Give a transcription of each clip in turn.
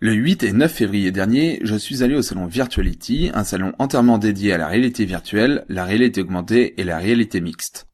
Le 8 et 9 février dernier, je suis allé au salon Virtuality, un salon entièrement dédié à la réalité virtuelle, la réalité augmentée et la réalité mixte.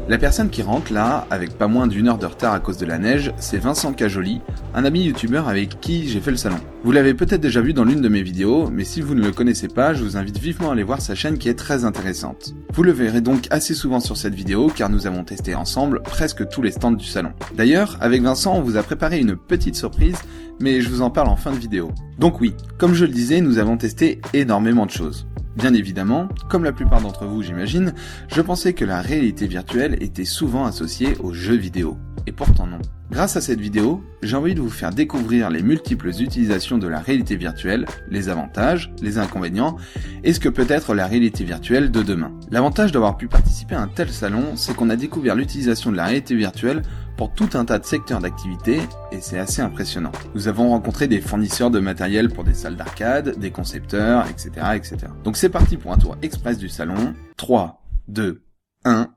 La personne qui rentre là, avec pas moins d'1 heure de retard à cause de la neige, c'est Vincent Cajoli, un ami youtubeur avec qui j'ai fait le salon. Vous l'avez peut-être déjà vu dans l'une de mes vidéos, mais si vous ne le connaissez pas, je vous invite vivement à aller voir sa chaîne qui est très intéressante. Vous le verrez donc assez souvent sur cette vidéo car nous avons testé ensemble presque tous les stands du salon. D'ailleurs, avec Vincent, on vous a préparé une petite surprise, mais je vous en parle en fin de vidéo. Donc oui, comme je le disais, nous avons testé énormément de choses. Bien évidemment, comme la plupart d'entre vous j'imagine, je pensais que la réalité virtuelle était souvent associée aux jeux vidéo. Et pourtant non. Grâce à cette vidéo, j'ai envie de vous faire découvrir les multiples utilisations de la réalité virtuelle, les avantages, les inconvénients, et ce que peut être la réalité virtuelle de demain. L'avantage d'avoir pu participer à un tel salon, c'est qu'on a découvert l'utilisation de la réalité virtuelle pour tout un tas de secteurs d'activité, et c'est assez impressionnant. Nous avons rencontré des fournisseurs de matériel pour des salles d'arcade, des concepteurs, etc., etc. Donc c'est parti pour un tour express du salon. 3, 2, 1...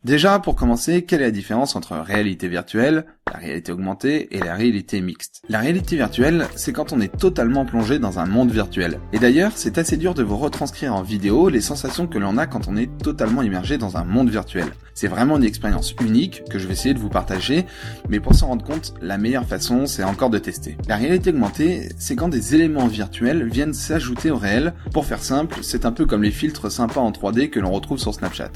Déjà, pour commencer, quelle est la différence entre réalité virtuelle, la réalité augmentée et la réalité mixte? La réalité virtuelle, c'est quand on est totalement plongé dans un monde virtuel. Et d'ailleurs, c'est assez dur de vous retranscrire en vidéo les sensations que l'on a quand on est totalement immergé dans un monde virtuel. C'est vraiment une expérience unique que je vais essayer de vous partager, mais pour s'en rendre compte, la meilleure façon, c'est encore de tester. La réalité augmentée, c'est quand des éléments virtuels viennent s'ajouter au réel. Pour faire simple, c'est un peu comme les filtres sympas en 3D que l'on retrouve sur Snapchat.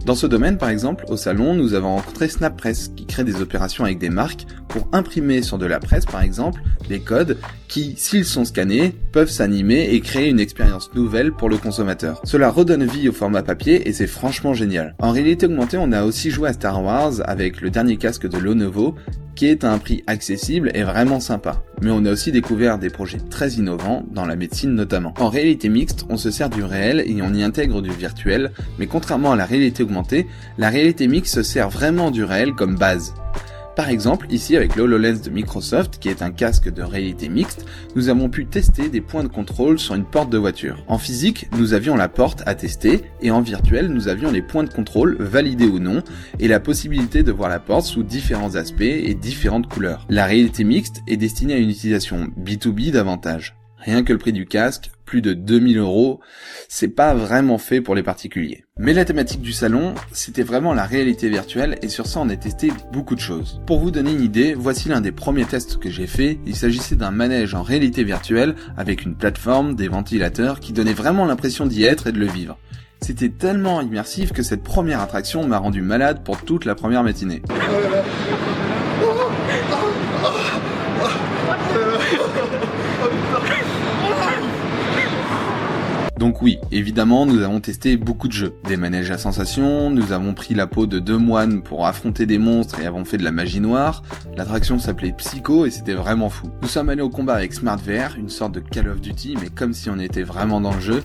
Dans ce domaine, par exemple, au salon, nous avons rencontré SnapPress, qui crée des opérations avec des marques pour imprimer sur de la presse, par exemple, des codes qui, s'ils sont scannés, peuvent s'animer et créer une expérience nouvelle pour le consommateur. Cela redonne vie au format papier et c'est franchement génial. En réalité augmentée, on a aussi joué à Star Wars avec le dernier casque de Lenovo, qui est à un prix accessible et vraiment sympa. Mais on a aussi découvert des projets très innovants, dans la médecine notamment. En réalité mixte, on se sert du réel et on y intègre du virtuel, mais contrairement à la réalité augmentée, la réalité mixte se sert vraiment du réel comme base. Par exemple, ici avec le HoloLens de Microsoft, qui est un casque de réalité mixte, nous avons pu tester des points de contrôle sur une porte de voiture. En physique, nous avions la porte à tester, et en virtuel, nous avions les points de contrôle, validés ou non, et la possibilité de voir la porte sous différents aspects et différentes couleurs. La réalité mixte est destinée à une utilisation B2B davantage. Rien que le prix du casque, plus de 2000 €, c'est pas vraiment fait pour les particuliers. Mais la thématique du salon, c'était vraiment la réalité virtuelle et sur ça on a testé beaucoup de choses. Pour vous donner une idée, voici l'un des premiers tests que j'ai fait. Il s'agissait d'un manège en réalité virtuelle avec une plateforme, des ventilateurs qui donnaient vraiment l'impression d'y être et de le vivre. C'était tellement immersif que cette première attraction m'a rendu malade pour toute la première matinée. Donc oui, évidemment, nous avons testé beaucoup de jeux. Des manèges à sensations, nous avons pris la peau de 2 moines pour affronter des monstres et avons fait de la magie noire. L'attraction s'appelait Psycho et c'était vraiment fou. Nous sommes allés au combat avec SmartVR, une sorte de Call of Duty, mais comme si on était vraiment dans le jeu.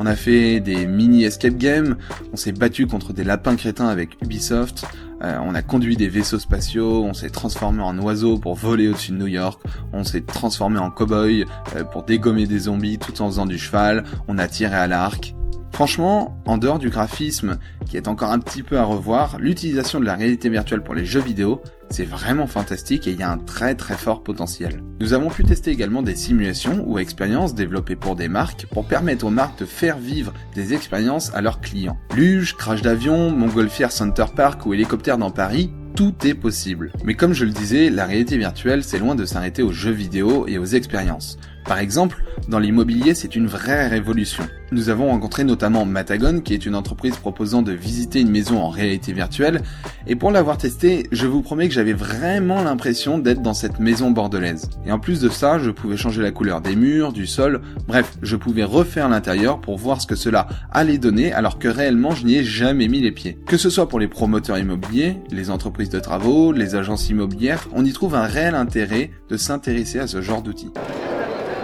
On a fait des mini escape games, on s'est battu contre des lapins crétins avec Ubisoft, on a conduit des vaisseaux spatiaux, on s'est transformé en oiseau pour voler au-dessus de New York, on s'est transformé en cow-boy pour dégommer des zombies tout en faisant du cheval, on a tiré à l'arc. Franchement, en dehors du graphisme, qui est encore un petit peu à revoir, l'utilisation de la réalité virtuelle pour les jeux vidéo, c'est vraiment fantastique et il y a un très très fort potentiel. Nous avons pu tester également des simulations ou expériences développées pour des marques pour permettre aux marques de faire vivre des expériences à leurs clients. Luge, crash d'avion, Montgolfière Center Park ou hélicoptère dans Paris, Tout est possible. Mais comme je le disais, la réalité virtuelle, c'est loin de s'arrêter aux jeux vidéo et aux expériences. Par exemple, dans l'immobilier, c'est une vraie révolution. Nous avons rencontré notamment Matagon, qui est une entreprise proposant de visiter une maison en réalité virtuelle, et pour l'avoir testé, je vous promets que j'avais vraiment l'impression d'être dans cette maison bordelaise. Et en plus de ça, je pouvais changer la couleur des murs, du sol, bref, je pouvais refaire l'intérieur pour voir ce que cela allait donner, alors que réellement je n'y ai jamais mis les pieds. Que ce soit pour les promoteurs immobiliers, les entreprises de travaux, les agences immobilières, on y trouve un réel intérêt de s'intéresser à ce genre d'outils.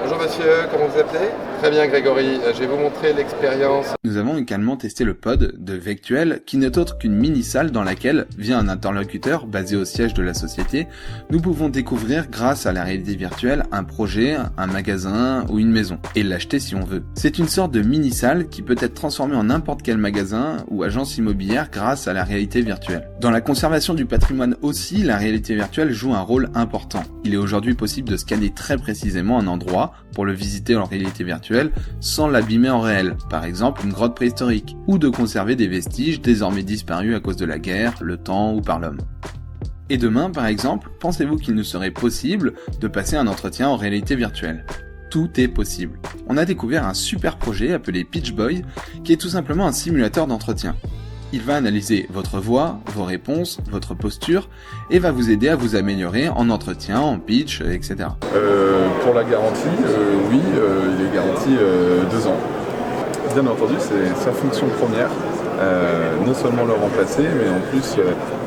Bonjour monsieur, comment vous appelez? Très bien Grégory, je vais vous montrer l'expérience. Nous avons également testé le pod de Vectuel, qui n'est autre qu'une mini-salle dans laquelle, via un interlocuteur basé au siège de la société, nous pouvons découvrir grâce à la réalité virtuelle un projet, un magasin ou une maison, et l'acheter si on veut. C'est une sorte de mini-salle qui peut être transformée en n'importe quel magasin ou agence immobilière grâce à la réalité virtuelle. Dans la conservation du patrimoine aussi, la réalité virtuelle joue un rôle important. Il est aujourd'hui possible de scanner très précisément un endroit pour le visiter en réalité virtuelle sans l'abîmer en réel, par exemple une grotte préhistorique, ou de conserver des vestiges désormais disparus à cause de la guerre, le temps ou par l'homme. Et demain, par exemple, pensez-vous qu'il nous serait possible de passer un entretien en réalité virtuelle ? Tout est possible. On a découvert un super projet appelé Pitch Boy, qui est tout simplement un simulateur d'entretien. Il va analyser votre voix, vos réponses, votre posture, et va vous aider à vous améliorer en entretien, en pitch, etc. Pour la garantie, oui, il est garanti 2 ans. Bien entendu, c'est sa fonction première, non seulement le remplacer, mais en plus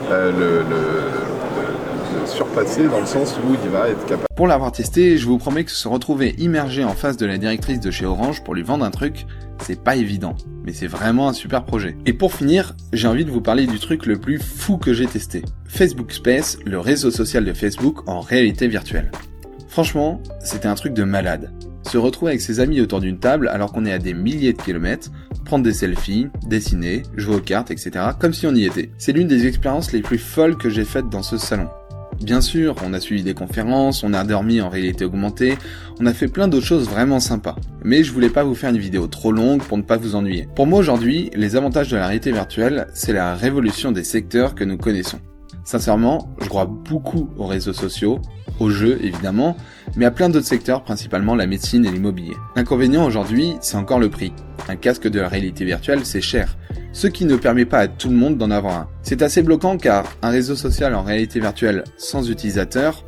le surpasser dans le sens où il va être capable. Pour l'avoir testé, je vous promets que se retrouver immergé en face de la directrice de chez Orange pour lui vendre un truc, c'est pas évident, mais c'est vraiment un super projet. Et pour finir, j'ai envie de vous parler du truc le plus fou que j'ai testé. Facebook Space, le réseau social de Facebook en réalité virtuelle. Franchement, c'était un truc de malade. Se retrouver avec ses amis autour d'une table alors qu'on est à des milliers de kilomètres, prendre des selfies, dessiner, jouer aux cartes, etc. comme si on y était. C'est l'une des expériences les plus folles que j'ai faites dans ce salon. Bien sûr, on a suivi des conférences, on a dormi en réalité augmentée, on a fait plein d'autres choses vraiment sympas. Mais je voulais pas vous faire une vidéo trop longue pour ne pas vous ennuyer. Pour moi aujourd'hui, les avantages de la réalité virtuelle, c'est la révolution des secteurs que nous connaissons. Sincèrement, je crois beaucoup aux réseaux sociaux, aux jeux évidemment, mais à plein d'autres secteurs, principalement la médecine et l'immobilier. L'inconvénient aujourd'hui, c'est encore le prix. Un casque de la réalité virtuelle, c'est cher, ce qui ne permet pas à tout le monde d'en avoir un. C'est assez bloquant car un réseau social en réalité virtuelle sans utilisateur,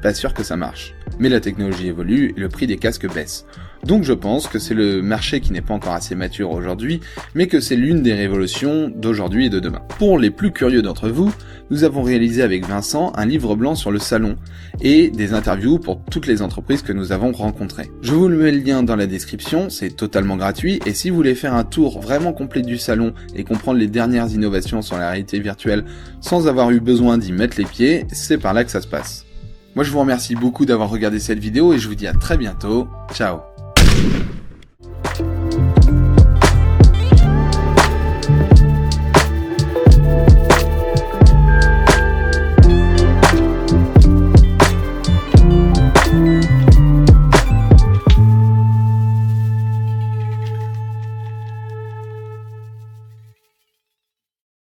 pas sûr que ça marche. Mais la technologie évolue et le prix des casques baisse. Donc je pense que c'est le marché qui n'est pas encore assez mature aujourd'hui, mais que c'est l'une des révolutions d'aujourd'hui et de demain. Pour les plus curieux d'entre vous, nous avons réalisé avec Vincent un livre blanc sur le salon et des interviews pour toutes les entreprises que nous avons rencontrées. Je vous mets le lien dans la description, c'est totalement gratuit et si vous voulez faire un tour vraiment complet du salon et comprendre les dernières innovations sur la réalité virtuelle sans avoir eu besoin d'y mettre les pieds, c'est par là que ça se passe. Moi je vous remercie beaucoup d'avoir regardé cette vidéo et je vous dis à très bientôt. Ciao.